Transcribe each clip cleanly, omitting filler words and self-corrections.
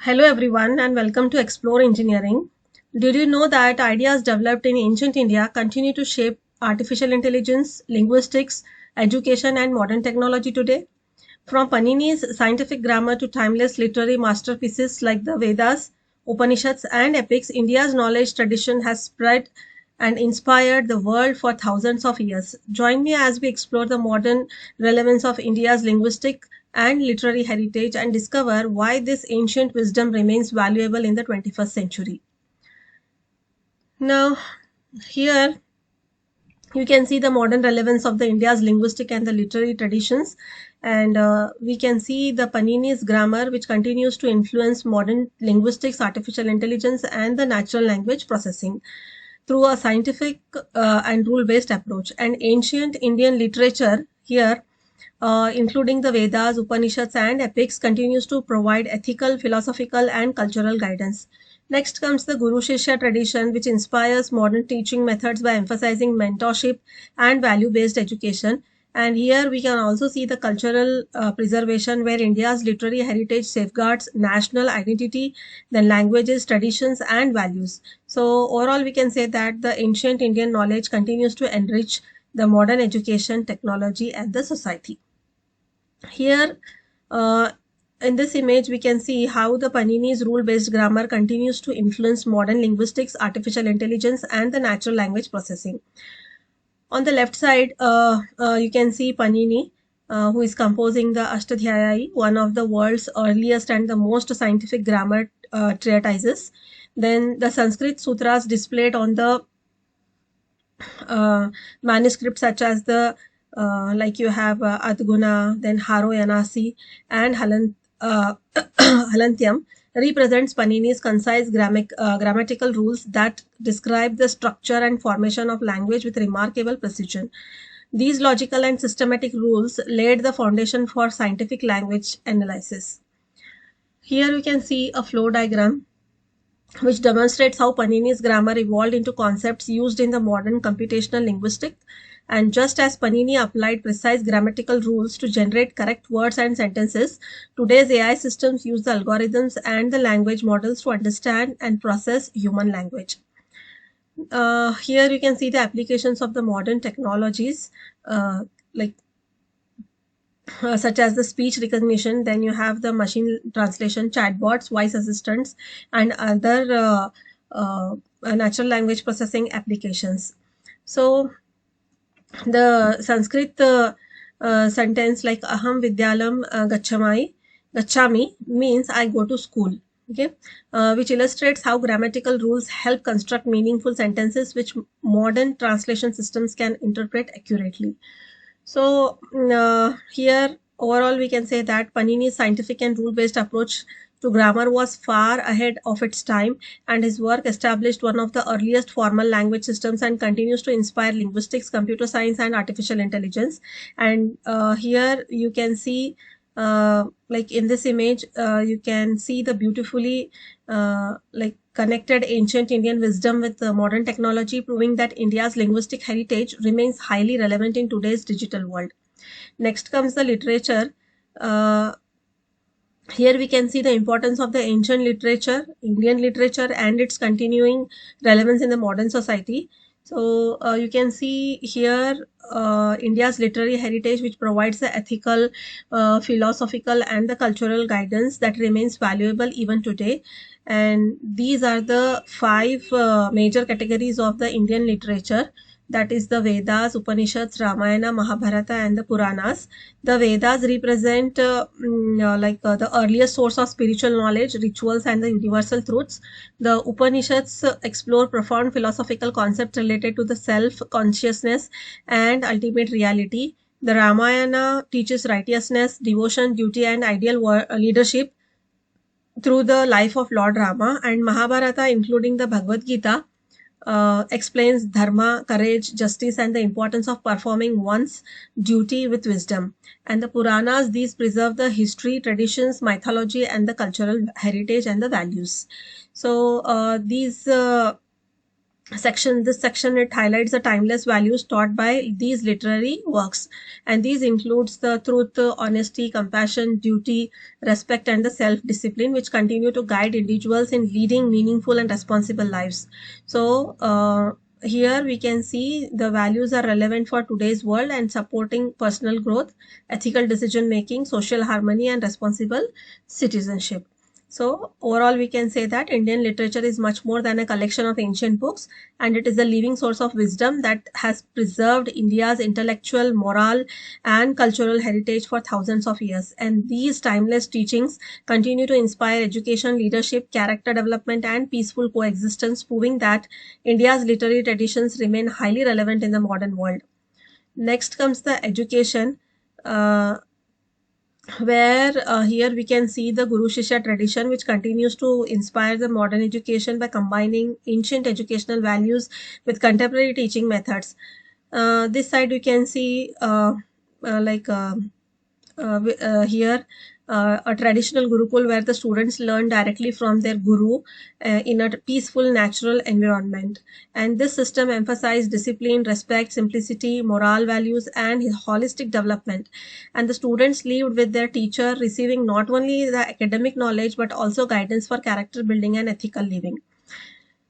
Hello everyone and welcome to Explore Engineering. Did you know that ideas developed in ancient India continue to shape artificial intelligence, linguistics, education and modern technology today? From Panini's scientific grammar to timeless literary masterpieces like the Vedas, Upanishads and epics, India's knowledge tradition has spread and inspired the world for thousands of years. Join me as we explore the modern relevance of India's linguistic and literary heritage and discover why this ancient wisdom remains valuable in the 21st century. Now, here you can see the modern relevance of the India's linguistic and the literary traditions, and we can see the Panini's grammar, which continues to influence modern linguistics, artificial intelligence, and the natural language processing through a scientific and rule-based approach. And ancient Indian literature here, including the Vedas, Upanishads, and epics, continues to provide ethical, philosophical, and cultural guidance. Next comes the Guru Shishya tradition, which inspires modern teaching methods by emphasizing mentorship and value-based education. And here we can also see the cultural preservation, where India's literary heritage safeguards national identity, then languages, traditions, and values. So overall, we can say that the ancient Indian knowledge continues to enrich the modern education, technology, and the society. Here, in this image, we can see how the Panini's rule-based grammar continues to influence modern linguistics, artificial intelligence, and the natural language processing. On the left side, you can see Panini, who is composing the Ashtadhyayi, one of the world's earliest and the most scientific grammar treatises. Then the Sanskrit sutras displayed on the manuscripts such as the like you have Adguna, then Haro Yanasi, and Halantyam represents Panini's concise grammatical rules that describe the structure and formation of language with remarkable precision. These logical and systematic rules laid the foundation for scientific language analysis. Here we can see a flow diagram which demonstrates how Panini's grammar evolved into concepts used in the modern computational linguistics. And just as Panini applied precise grammatical rules to generate correct words and sentences, today's AI systems use the algorithms and the language models to understand and process human language. Here you can see the applications of the modern technologies like such as the speech recognition. Then you have the machine translation, chatbots, voice assistants, and other natural language processing applications. So the Sanskrit sentence like aham vidyalam gachami means I go to school. Okay, which illustrates how grammatical rules help construct meaningful sentences which modern translation systems can interpret accurately. So here overall we can say that Panini's scientific and rule-based approach to grammar was far ahead of its time, and his work established one of the earliest formal language systems and continues to inspire linguistics, computer science, and artificial intelligence. And here you can see like in this image, you can see the beautifully like connected ancient Indian wisdom with modern technology, proving that India's linguistic heritage remains highly relevant in today's digital world. Next comes the literature. Here we can see the importance of the ancient literature, Indian literature, and its continuing relevance in the modern society. So you can see here India's literary heritage, which provides the ethical, philosophical, and the cultural guidance that remains valuable even today. And these are the five major categories of the Indian literature. That is the Vedas, Upanishads, Ramayana, Mahabharata, and the Puranas. The Vedas represent the earliest source of spiritual knowledge, rituals, and the universal truths. The Upanishads explore profound philosophical concepts related to the self, consciousness, and ultimate reality. The Ramayana teaches righteousness, devotion, duty, and ideal leadership through the life of Lord Rama. And Mahabharata, including the Bhagavad Gita, explains dharma, courage, justice, and the importance of performing one's duty with wisdom. And the Puranas, these preserve the history, traditions, mythology, and the cultural heritage and the values. So these This section, it highlights the timeless values taught by these literary works, and these includes the truth, honesty, compassion, duty, respect, and the self-discipline, which continue to guide individuals in leading meaningful and responsible lives. So here we can see the values are relevant for today's world and supporting personal growth, ethical decision making, social harmony, and responsible citizenship. So overall, we can say that Indian literature is much more than a collection of ancient books, and it is a living source of wisdom that has preserved India's intellectual, moral, and cultural heritage for thousands of years. And these timeless teachings continue to inspire education, leadership, character development, and peaceful coexistence, proving that India's literary traditions remain highly relevant in the modern world. Next comes the education. Where here we can see the Guru Shishya tradition, which continues to inspire the modern education by combining ancient educational values with contemporary teaching methods. This side we can see like here a traditional Gurukul where the students learn directly from their Guru in a peaceful, natural environment. And this system emphasized discipline, respect, simplicity, moral values, and holistic development. And the students lived with their teacher, receiving not only the academic knowledge but also guidance for character building and ethical living.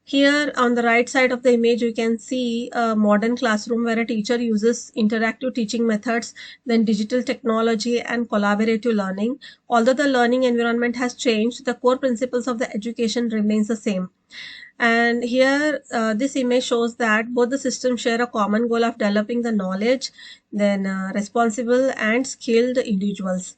Here on the right side of the image, you can see a modern classroom where a teacher uses interactive teaching methods, then digital technology and collaborative learning. Although the learning environment has changed, the core principles of the education remains the same. And here this image shows that both the systems share a common goal of developing the knowledge, then responsible and skilled individuals.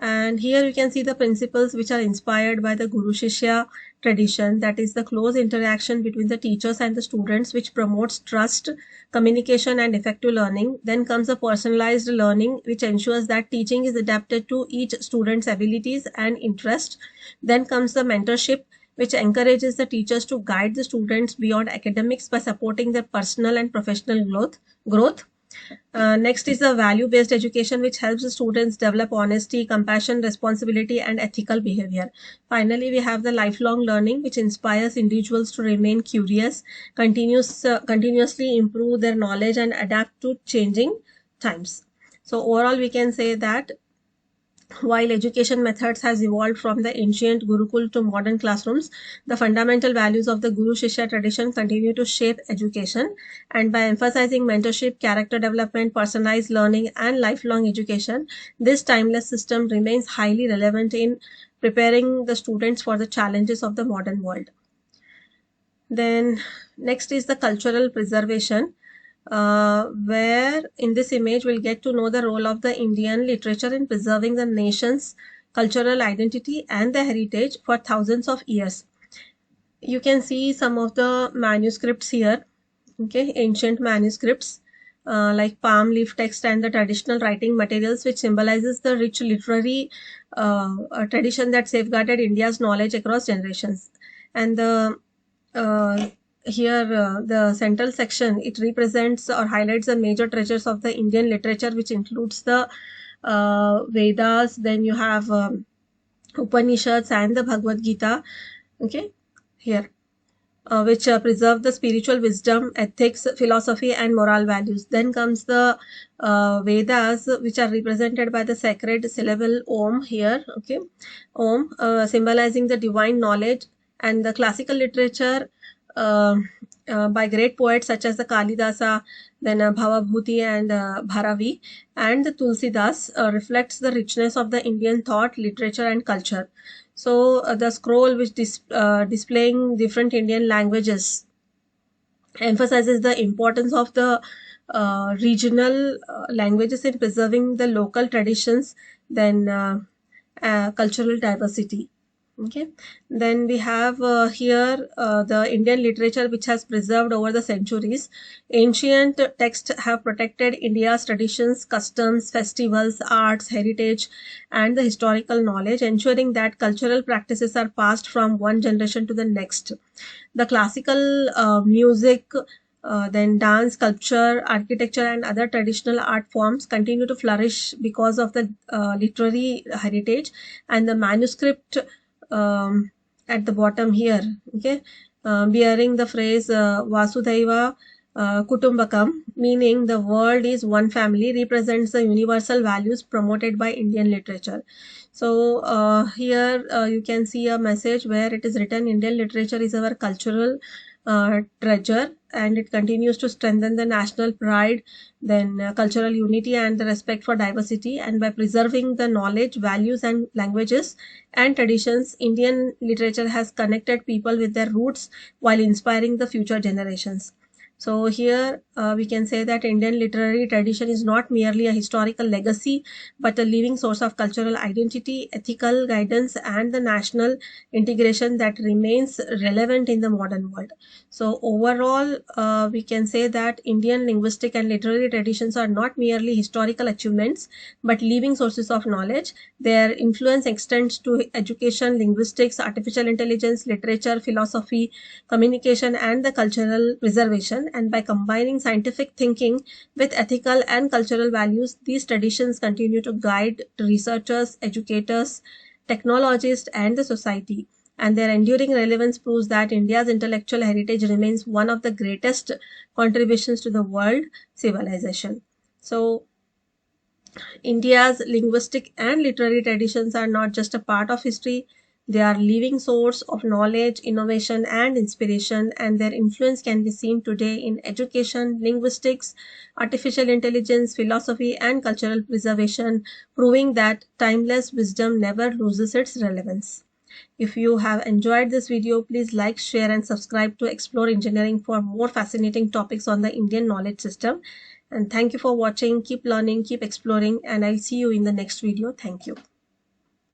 And here you can see the principles which are inspired by the Guru Shishya tradition, that is the close interaction between the teachers and the students, which promotes trust, communication, and effective learning. Then comes the personalized learning, which ensures that teaching is adapted to each student's abilities and interest. Then comes the mentorship, which encourages the teachers to guide the students beyond academics by supporting their personal and professional growth. Next is the value-based education, which helps the students develop honesty, compassion, responsibility, and ethical behavior. Finally, we have the lifelong learning, which inspires individuals to remain curious, continuously improve their knowledge, and adapt to changing times. So overall, we can say that while education methods has evolved from the ancient Gurukul to modern classrooms, the fundamental values of the Guru Shishya tradition continue to shape education. And by emphasizing mentorship, character development, personalized learning, and lifelong education, this timeless system remains highly relevant in preparing the students for the challenges of the modern world. Then next is the cultural preservation, where in this image we'll get to know the role of the Indian literature in preserving the nation's cultural identity and the heritage for thousands of years. You can see some of the manuscripts here, okay, ancient manuscripts like palm leaf text and the traditional writing materials, which symbolizes the rich literary tradition that safeguarded India's knowledge across generations. And the here the central section, it represents or highlights the major treasures of the Indian literature, which includes the Vedas. Then you have Upanishads and the Bhagavad Gita, okay, here, which preserve the spiritual wisdom, ethics, philosophy, and moral values. Then comes the Vedas, which are represented by the sacred syllable Om here, okay, Om, symbolizing the divine knowledge. And the classical literature by great poets such as the Kalidasa, then Bhavabhuti and Bharavi, and the Tulsidas reflects the richness of the Indian thought, literature, and culture. So the scroll, which displaying different Indian languages, emphasizes the importance of the regional languages in preserving the local traditions, then cultural diversity. Okay, then we have here the Indian literature, which has preserved over the centuries. Ancient texts have protected India's traditions, customs, festivals, arts, heritage, and the historical knowledge, ensuring that cultural practices are passed from one generation to the next. The classical music, then dance, sculpture, architecture, and other traditional art forms continue to flourish because of the literary heritage. And the manuscript at the bottom here, okay, bearing the phrase Vasudhaiva Kutumbakam, meaning the world is one family, represents the universal values promoted by Indian literature. So here you can see a message where it is written, Indian literature is our cultural treasure, and it continues to strengthen the national pride, then cultural unity and the respect for diversity. And by preserving the knowledge, values and languages and traditions, Indian literature has connected people with their roots while inspiring the future generations. So here we can say that Indian literary tradition is not merely a historical legacy, but a living source of cultural identity, ethical guidance, and the national integration that remains relevant in the modern world. So overall, we can say that Indian linguistic and literary traditions are not merely historical achievements, but living sources of knowledge. Their influence extends to education, linguistics, artificial intelligence, literature, philosophy, communication, and the cultural preservation. And by combining scientific thinking with ethical and cultural values, these traditions continue to guide researchers, educators, technologists, and the society. And their enduring relevance proves that India's intellectual heritage remains one of the greatest contributions to the world civilization. So, India's linguistic and literary traditions are not just a part of history, they are living source of knowledge, innovation, and inspiration, and their influence can be seen today in education, linguistics, artificial intelligence, philosophy, and cultural preservation, proving that timeless wisdom never loses its relevance. If you have enjoyed this video, please like, share, and subscribe to Explore Engineering for more fascinating topics on the Indian knowledge system. And thank you for watching. Keep learning, keep exploring, and I'll see you in the next video. Thank you.